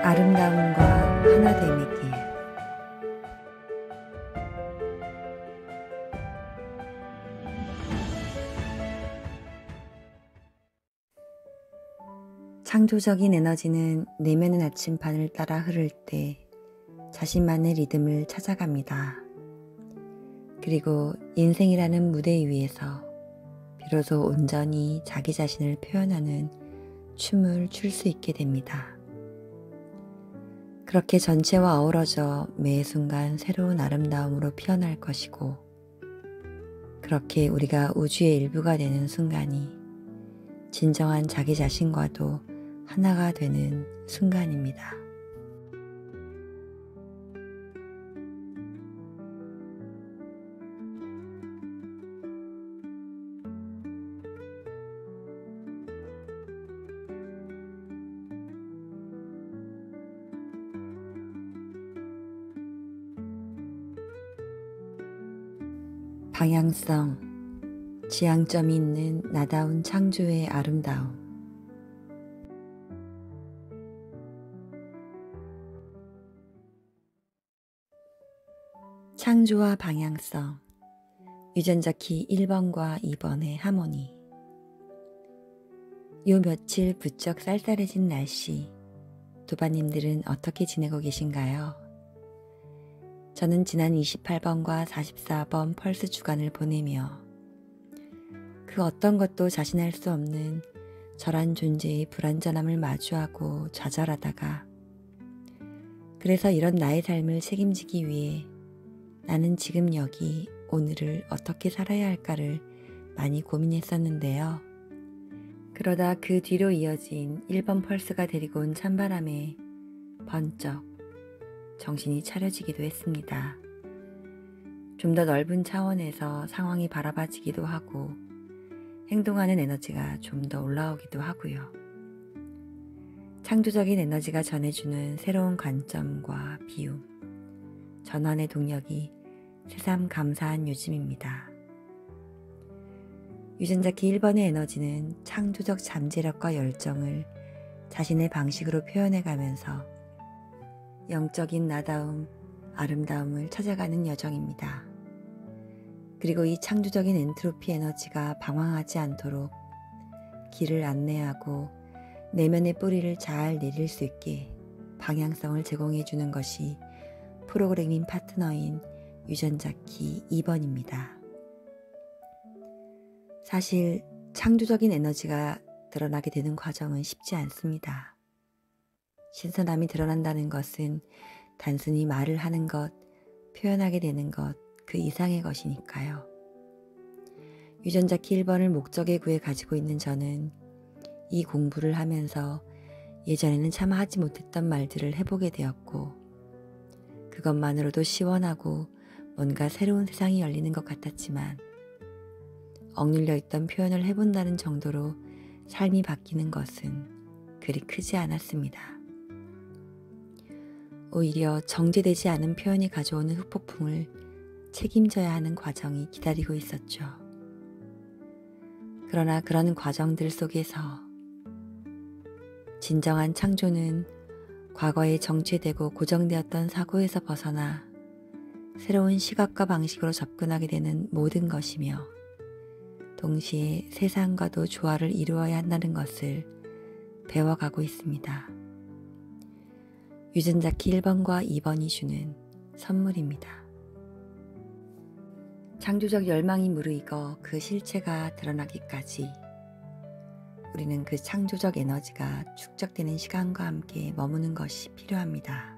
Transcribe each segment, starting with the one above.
아름다움과 하나됨의 길. 창조적인 에너지는 내면의 나침반을 따라 흐를 때 자신만의 리듬을 찾아갑니다. 그리고 인생이라는 무대 위에서 비로소 온전히 자기 자신을 표현하는 춤을 출 수 있게 됩니다. 그렇게 전체와 어우러져 매 순간 새로운 아름다움으로 피어날 것이고, 그렇게 우리가 우주의 일부가 되는 순간이 진정한 자기 자신과도 하나가 되는 순간입니다. 방향성, 지향점이 있는 나다운 창조의 아름다움. 창조와 방향성, 유전자 키 1번과 2번의 하모니. 요 며칠 부쩍 쌀쌀해진 날씨, 도바님들은 어떻게 지내고 계신가요? 저는 지난 28번과 44번 펄스 주간을 보내며 그 어떤 것도 자신할 수 없는 저란 존재의 불완전함을 마주하고 좌절하다가, 그래서 이런 나의 삶을 책임지기 위해 나는 지금 여기 오늘을 어떻게 살아야 할까를 많이 고민했었는데요. 그러다 그 뒤로 이어진 1번 펄스가 데리고 온 찬바람에 번쩍 정신이 차려지기도 했습니다. 좀 더 넓은 차원에서 상황이 바라봐지기도 하고 행동하는 에너지가 좀 더 올라오기도 하고요. 창조적인 에너지가 전해주는 새로운 관점과 비움, 전환의 동력이 새삼 감사한 요즘입니다. 유전자 키 1번의 에너지는 창조적 잠재력과 열정을 자신의 방식으로 표현해가면서 영적인 나다움, 아름다움을 찾아가는 여정입니다. 그리고 이 창조적인 엔트로피 에너지가 방황하지 않도록 길을 안내하고 내면의 뿌리를 잘 내릴 수 있게 방향성을 제공해 주는 것이 프로그래밍 파트너인 유전자 키 2번입니다. 사실 창조적인 에너지가 드러나게 되는 과정은 쉽지 않습니다. 신선함이 드러난다는 것은 단순히 말을 하는 것, 표현하게 되는 것, 그 이상의 것이니까요. 유전자 키 1번을 목적의 구에 가지고 있는 저는 이 공부를 하면서 예전에는 차마 하지 못했던 말들을 해보게 되었고, 그것만으로도 시원하고 뭔가 새로운 세상이 열리는 것 같았지만, 억눌려 있던 표현을 해본다는 정도로 삶이 바뀌는 것은 그리 크지 않았습니다. 오히려 정제되지 않은 표현이 가져오는 후폭풍을 책임져야 하는 과정이 기다리고 있었죠. 그러나 그런 과정들 속에서 진정한 창조는 과거에 정체되고 고정되었던 사고에서 벗어나 새로운 시각과 방식으로 접근하게 되는 모든 것이며, 동시에 세상과도 조화를 이루어야 한다는 것을 배워가고 있습니다. 유전자 키 1번과 2번이 주는 선물입니다. 창조적 열망이 무르익어 그 실체가 드러나기까지 우리는 그 창조적 에너지가 축적되는 시간과 함께 머무는 것이 필요합니다.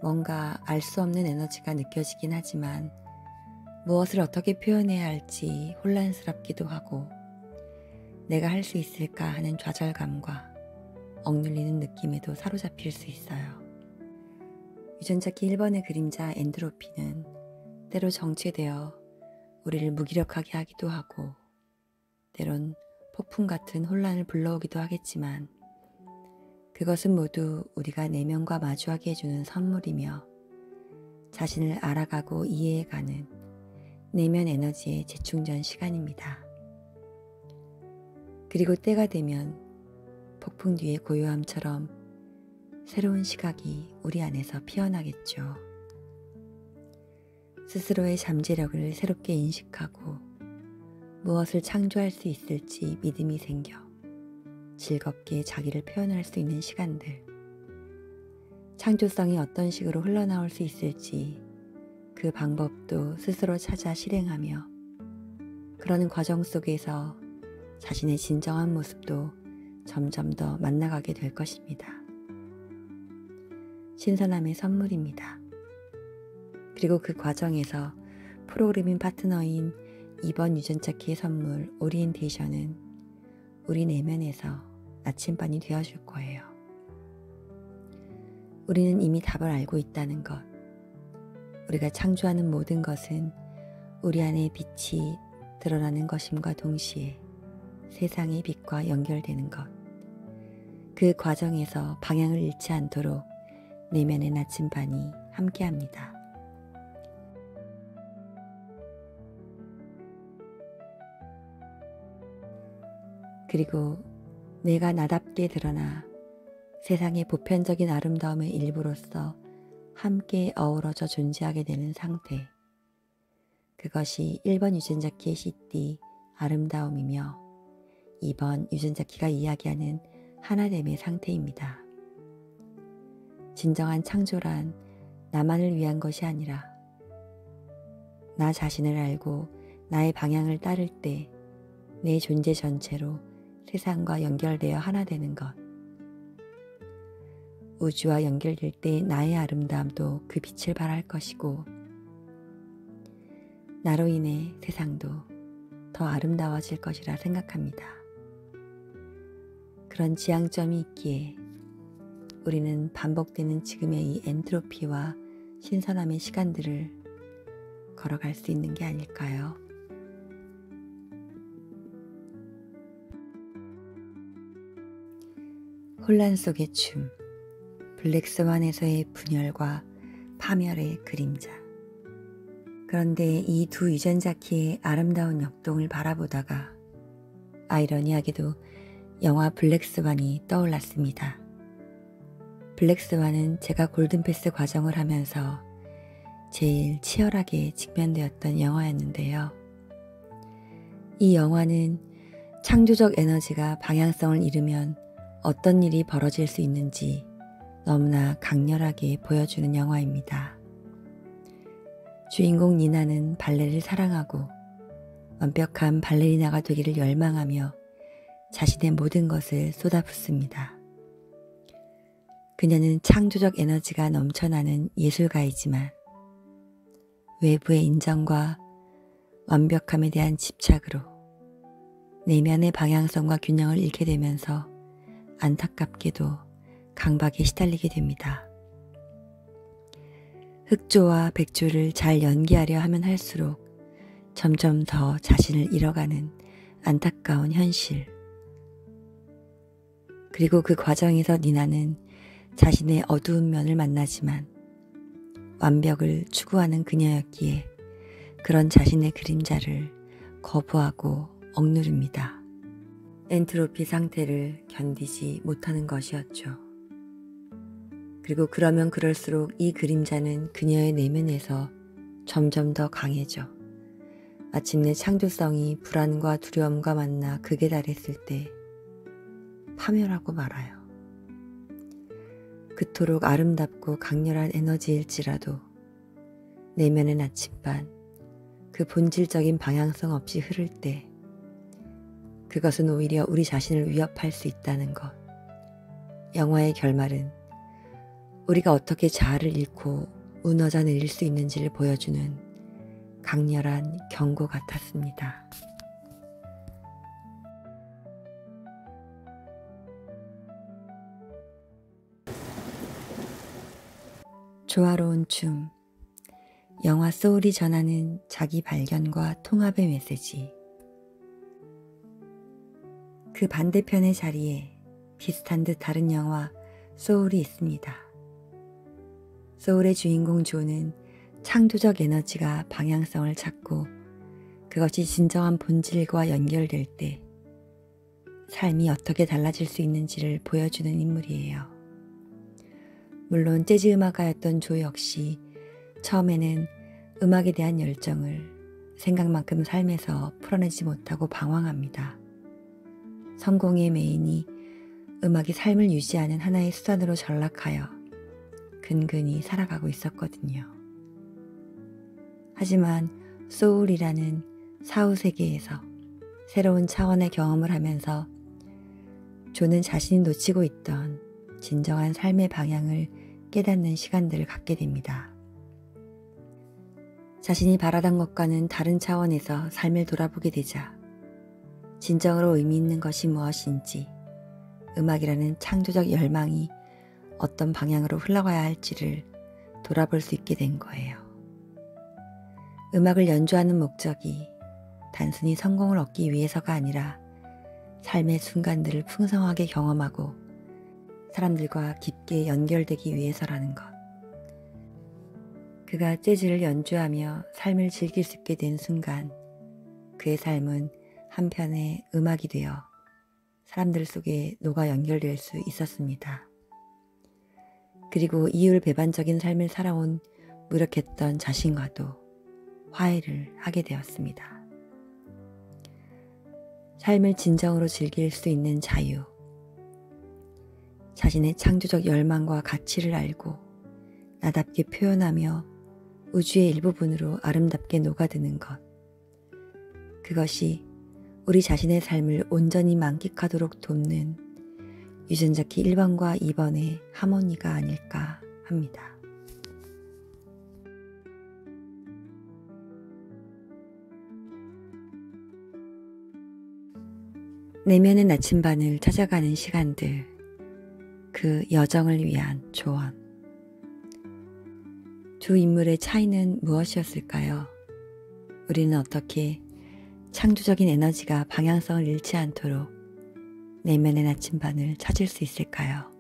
뭔가 알 수 없는 에너지가 느껴지긴 하지만 무엇을 어떻게 표현해야 할지 혼란스럽기도 하고, 내가 할 수 있을까 하는 좌절감과 억눌리는 느낌에도 사로잡힐 수 있어요. 유전자 키 1번의 그림자 엔트로피는 때로 정체되어 우리를 무기력하게 하기도 하고, 때론 폭풍 같은 혼란을 불러오기도 하겠지만 그것은 모두 우리가 내면과 마주하게 해주는 선물이며 자신을 알아가고 이해해가는 내면 에너지의 재충전 시간입니다. 그리고 때가 되면 폭풍 뒤의 고요함처럼 새로운 시각이 우리 안에서 피어나겠죠. 스스로의 잠재력을 새롭게 인식하고 무엇을 창조할 수 있을지 믿음이 생겨 즐겁게 자기를 표현할 수 있는 시간들. 창조성이 어떤 식으로 흘러나올 수 있을지 그 방법도 스스로 찾아 실행하며 그러는 과정 속에서 자신의 진정한 모습도 점점 더 만나가게 될 것입니다. 신선함의 선물입니다. 그리고 그 과정에서 프로그래밍 파트너인 이번 유전자키의 선물 오리엔테이션은 우리 내면에서 나침반이 되어줄 거예요. 우리는 이미 답을 알고 있다는 것. 우리가 창조하는 모든 것은 우리 안에 빛이 드러나는 것임과 동시에 세상의 빛과 연결되는 것. 그 과정에서 방향을 잃지 않도록 내면의 나침반이 함께합니다. 그리고 내가 나답게 드러나 세상의 보편적인 아름다움의 일부로서 함께 어우러져 존재하게 되는 상태. 그것이 1번 유전자키의 CD 아름다움이며 2번 유전자키가 이야기하는 하나됨의 상태입니다. 진정한 창조란 나만을 위한 것이 아니라 나 자신을 알고 나의 방향을 따를 때 내 존재 전체로 세상과 연결되어 하나 되는 것. 우주와 연결될 때 나의 아름다움도 그 빛을 발할 것이고 나로 인해 세상도 더 아름다워질 것이라 생각합니다. 그런 지향점이 있기에 우리는 반복되는 지금의 이 엔트로피와 신선함의 시간들을 걸어갈 수 있는 게 아닐까요? 혼란 속의 춤, 블랙스완에서의 분열과 파멸의 그림자. 그런데 이 두 유전자키의 아름다운 역동을 바라보다가 아이러니하게도 영화 블랙스완이 떠올랐습니다. 블랙스완은 제가 골든패스 과정을 하면서 제일 치열하게 직면되었던 영화였는데요. 이 영화는 창조적 에너지가 방향성을 잃으면 어떤 일이 벌어질 수 있는지 너무나 강렬하게 보여주는 영화입니다. 주인공 니나는 발레를 사랑하고 완벽한 발레리나가 되기를 열망하며 자신의 모든 것을 쏟아붓습니다. 그녀는 창조적 에너지가 넘쳐나는 예술가이지만 외부의 인정과 완벽함에 대한 집착으로 내면의 방향성과 균형을 잃게 되면서 안타깝게도 강박에 시달리게 됩니다. 흑조와 백조를 잘 연기하려 하면 할수록 점점 더 자신을 잃어가는 안타까운 현실. 그리고 그 과정에서 니나는 자신의 어두운 면을 만나지만 완벽을 추구하는 그녀였기에 그런 자신의 그림자를 거부하고 억누릅니다. 엔트로피 상태를 견디지 못하는 것이었죠. 그리고 그러면 그럴수록 이 그림자는 그녀의 내면에서 점점 더 강해져 마침내 창조성이 불안과 두려움과 만나 극에 달했을 때 파멸하고 말아요. 그토록 아름답고 강렬한 에너지일지라도 내면의 나침반, 그 본질적인 방향성 없이 흐를 때 그것은 오히려 우리 자신을 위협할 수 있다는 것. 영화의 결말은 우리가 어떻게 자아를 잃고 무너져 내릴 수 있는지를 보여주는 강렬한 경고 같았습니다. 조화로운 춤. 영화 소울이 전하는 자기 발견과 통합의 메시지. 그 반대편의 자리에 비슷한 듯 다른 영화 소울이 있습니다. 소울의 주인공 조는 창조적 에너지가 방향성을 찾고 그것이 진정한 본질과 연결될 때 삶이 어떻게 달라질 수 있는지를 보여주는 인물이에요. 물론 재즈 음악가였던 조 역시 처음에는 음악에 대한 열정을 생각만큼 삶에서 풀어내지 못하고 방황합니다. 성공의 메인이 음악이 삶을 유지하는 하나의 수단으로 전락하여 근근히 살아가고 있었거든요. 하지만 소울이라는 사후 세계에서 새로운 차원의 경험을 하면서 조는 자신이 놓치고 있던 진정한 삶의 방향을 깨닫는 시간들을 갖게 됩니다. 자신이 바라던 것과는 다른 차원에서 삶을 돌아보게 되자 진정으로 의미 있는 것이 무엇인지, 음악이라는 창조적 열망이 어떤 방향으로 흘러가야 할지를 돌아볼 수 있게 된 거예요. 음악을 연주하는 목적이 단순히 성공을 얻기 위해서가 아니라 삶의 순간들을 풍성하게 경험하고 사람들과 깊게 연결되기 위해서라는 것. 그가 재즈를 연주하며 삶을 즐길 수 있게 된 순간 그의 삶은 한편의 음악이 되어 사람들 속에 녹아 연결될 수 있었습니다. 그리고 이율배반적인 삶을 살아온 무력했던 자신과도 화해를 하게 되었습니다. 삶을 진정으로 즐길 수 있는 자유, 자신의 창조적 열망과 가치를 알고 나답게 표현하며 우주의 일부분으로 아름답게 녹아드는 것, 그것이 우리 자신의 삶을 온전히 만끽하도록 돕는 유전자 키 1번과 2번의 하모니가 아닐까 합니다. 내면의 나침반을 찾아가는 시간들, 그 여정을 위한 조언. 두 인물의 차이는 무엇이었을까요? 우리는 어떻게 창조적인 에너지가 방향성을 잃지 않도록 내면의 나침반을 찾을 수 있을까요?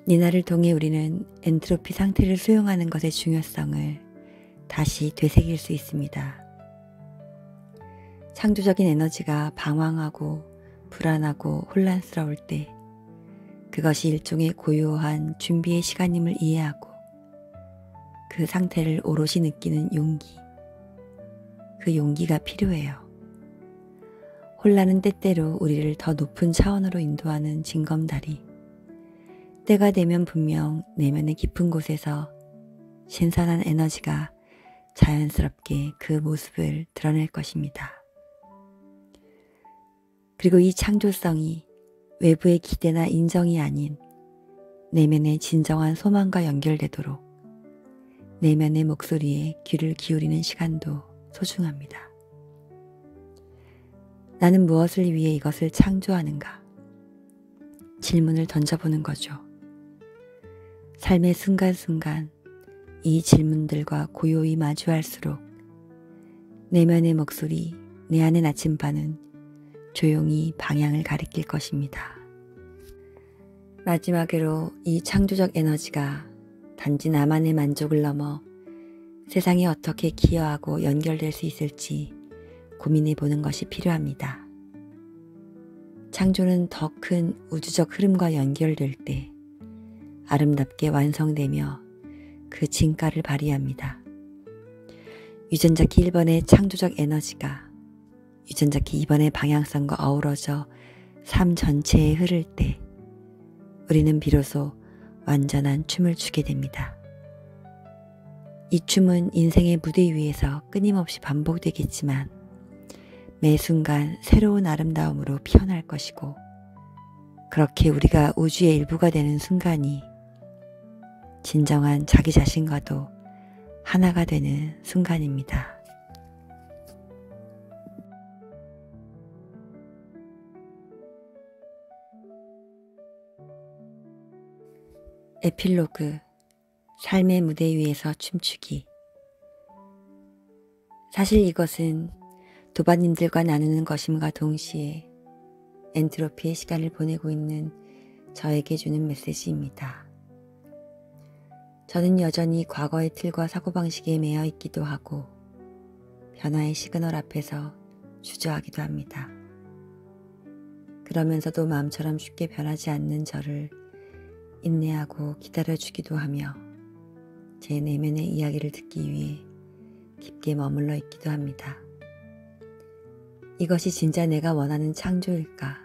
니나를 통해 우리는 엔트로피 상태를 수용하는 것의 중요성을 다시 되새길 수 있습니다. 창조적인 에너지가 방황하고 불안하고 혼란스러울 때 그것이 일종의 고요한 준비의 시간임을 이해하고 그 상태를 오롯이 느끼는 용기, 그 용기가 필요해요. 혼란은 때때로 우리를 더 높은 차원으로 인도하는 징검다리. 때가 되면 분명 내면의 깊은 곳에서 신선한 에너지가 자연스럽게 그 모습을 드러낼 것입니다. 그리고 이 창조성이 외부의 기대나 인정이 아닌 내면의 진정한 소망과 연결되도록 내면의 목소리에 귀를 기울이는 시간도 소중합니다. 나는 무엇을 위해 이것을 창조하는가? 질문을 던져보는 거죠. 삶의 순간순간 이 질문들과 고요히 마주할수록 내면의 목소리, 내 안의 나침반은 조용히 방향을 가리킬 것입니다. 마지막으로 이 창조적 에너지가 단지 나만의 만족을 넘어 세상에 어떻게 기여하고 연결될 수 있을지 고민해 보는 것이 필요합니다. 창조는 더 큰 우주적 흐름과 연결될 때 아름답게 완성되며 그 진가를 발휘합니다. 유전자키 1번의 창조적 에너지가 유전자키 2번의 방향성과 어우러져 삶 전체에 흐를 때 우리는 비로소 완전한 춤을 추게 됩니다. 이 춤은 인생의 무대 위에서 끊임없이 반복되겠지만 매 순간 새로운 아름다움으로 피어날 것이고 그렇게 우리가 우주의 일부가 되는 순간이 진정한 자기 자신과도 하나가 되는 순간입니다. 에필로그, 삶의 무대 위에서 춤추기. 사실 이것은 도반님들과 나누는 것임과 동시에 엔트로피의 시간을 보내고 있는 저에게 주는 메시지입니다. 저는 여전히 과거의 틀과 사고방식에 매여 있기도 하고 변화의 시그널 앞에서 주저하기도 합니다. 그러면서도 마음처럼 쉽게 변하지 않는 저를 인내하고 기다려주기도 하며 제 내면의 이야기를 듣기 위해 깊게 머물러 있기도 합니다. 이것이 진짜 내가 원하는 창조일까?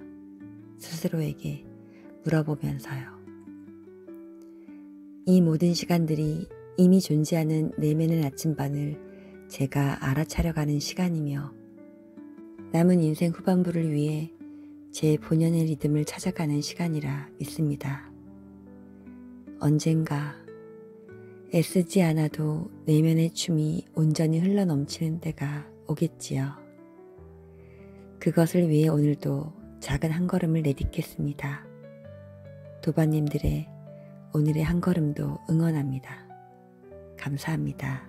스스로에게 물어보면서요. 이 모든 시간들이 이미 존재하는 내면의 나침반을 제가 알아차려가는 시간이며 남은 인생 후반부를 위해 제 본연의 리듬을 찾아가는 시간이라 믿습니다. 언젠가 애쓰지 않아도 내면의 춤이 온전히 흘러넘치는 때가 오겠지요. 그것을 위해 오늘도 작은 한 걸음을 내딛겠습니다. 도반님들의 오늘의 한 걸음도 응원합니다. 감사합니다.